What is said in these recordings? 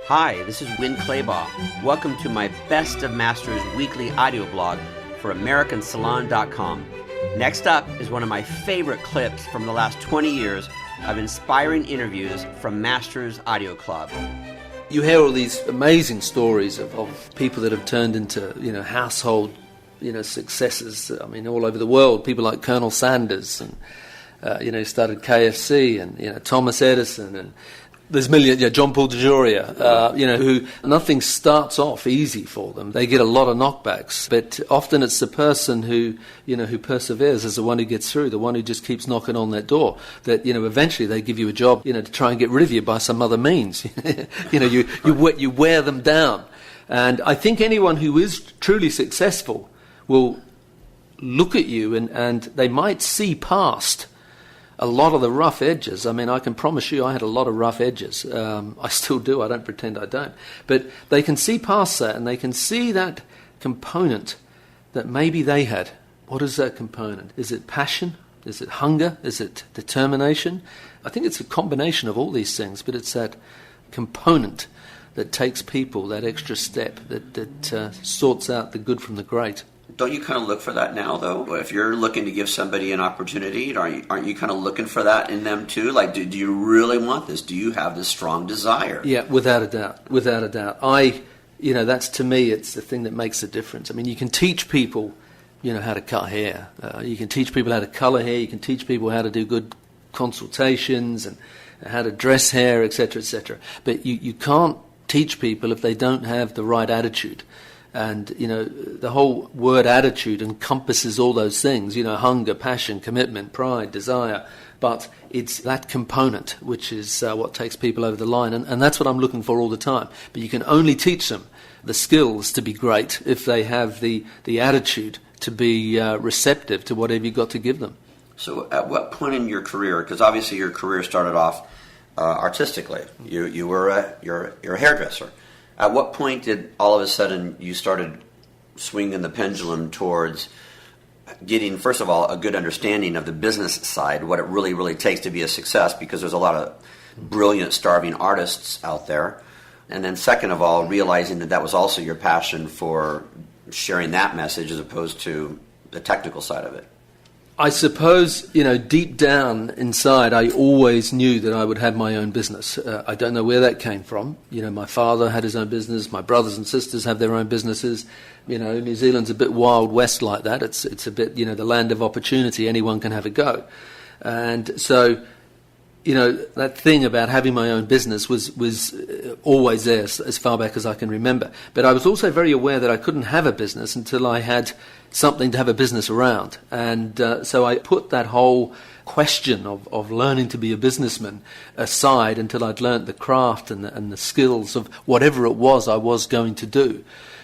Hi, this is Win Claybaugh. Welcome to my Best of Masters weekly audio blog for AmericanSalon.com. Next up is one of my favorite clips from the last 20 years of inspiring interviews from Masters Audio Club. You hear all these amazing stories of people that have turned into, household, successes. I mean, all over the world. People like Colonel Sanders and, started KFC and, Thomas Edison and there's John Paul DeJoria, who nothing starts off easy for them. They get a lot of knockbacks, but often it's the person who perseveres is the one who gets through, the one who just keeps knocking on that door. That eventually they give you a job, to try and get rid of you by some other means. You wear them down, and I think anyone who is truly successful will look at you and they might see past a lot of the rough edges. I mean, I can promise you I had a lot of rough edges. I still do. I don't pretend I don't. But they can see past that, and they can see that component that maybe they had. What is that component? Is it passion? Is it hunger? Is it determination? I think it's a combination of all these things, but it's that component that takes people that extra step, that sorts out the good from the great. Don't you kind of look for that now, though? If you're looking to give somebody an opportunity, aren't you kind of looking for that in them, too? Like, do you really want this? Do you have this strong desire? Yeah, without a doubt. Without a doubt. That's, to me, it's the thing that makes the difference. I mean, you can teach people, how to cut hair. You can teach people how to color hair. You can teach people how to do good consultations and how to dress hair, etc., etc. But you can't teach people if they don't have the right attitude. And, the whole word attitude encompasses all those things, hunger, passion, commitment, pride, desire. But it's that component which is what takes people over the line. And that's what I'm looking for all the time. But you can only teach them the skills to be great if they have the attitude to be receptive to whatever you've got to give them. So at what point in your career, because obviously your career started off artistically, you're a hairdresser. At what point did all of a sudden you started swinging the pendulum towards getting, first of all, a good understanding of the business side, what it really, really takes to be a success, because there's a lot of brilliant, starving artists out there. And then second of all, realizing that was also your passion for sharing that message as opposed to the technical side of it. I suppose, deep down inside, I always knew that I would have my own business. I don't know where that came from. My father had his own business. My brothers and sisters have their own businesses. New Zealand's a bit wild west like that. It's a bit, the land of opportunity. Anyone can have a go. And so, that thing about having my own business was always there as far back as I can remember. But I was also very aware that I couldn't have a business until I had something to have a business around. And so I put that whole question of learning to be a businessman aside until I'd learnt the craft and the skills of whatever it was I was going to do.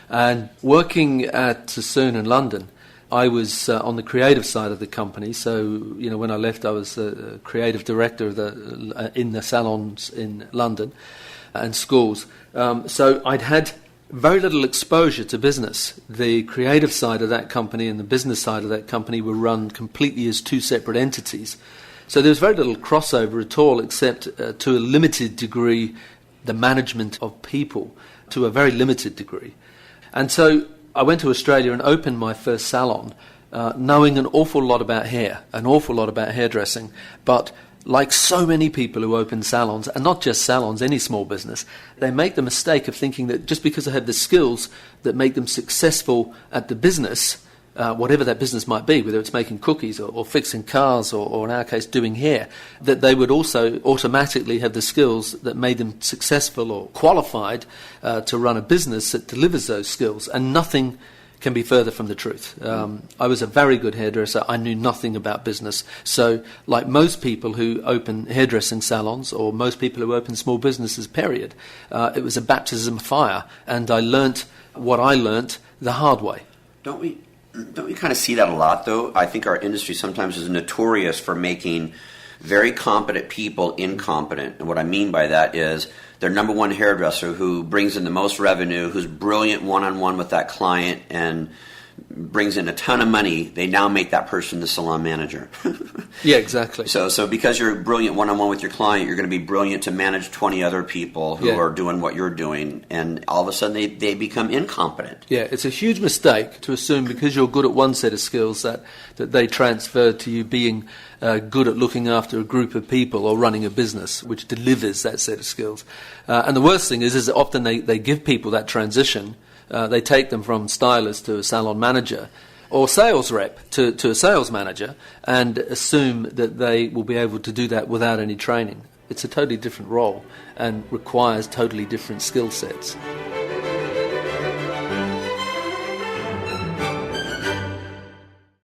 And working at Salon in London, I was on the creative side of the company. So, when I left, I was a creative director of in the salons in London and schools. So I'd had very little exposure to business. The creative side of that company and the business side of that company were run completely as two separate entities. So there was very little crossover at all, except to a limited degree, the management of people, to a very limited degree. And so I went to Australia and opened my first salon, knowing an awful lot about hair, an awful lot about hairdressing, but like so many people who open salons, and not just salons, any small business, they make the mistake of thinking that just because they have the skills that make them successful at the business, whatever that business might be, whether it's making cookies or fixing cars or in our case doing hair, that they would also automatically have the skills that made them successful or qualified to run a business that delivers those skills. And nothing can be further from the truth. I was a very good hairdresser. I knew nothing about business. So like most people who open hairdressing salons or most people who open small businesses, period, it was a baptism of fire. And I learnt what I learnt the hard way. Don't we kind of see that a lot, though? I think our industry sometimes is notorious for making very competent people incompetent. And what I mean by that is their number one hairdresser who brings in the most revenue, who's brilliant one-on-one with that client and brings in a ton of money, they now make that person the salon manager. Yeah, exactly. So because you're brilliant one-on-one with your client, you're going to be brilliant to manage 20 other people who are doing what you're doing, and all of a sudden they become incompetent. Yeah, it's a huge mistake to assume because you're good at one set of skills that they transfer to you being good at looking after a group of people or running a business which delivers that set of skills. And the worst thing is that often they give people that transition. They take them from stylist to a salon manager or sales rep to a sales manager and assume that they will be able to do that without any training. It's a totally different role and requires totally different skill sets.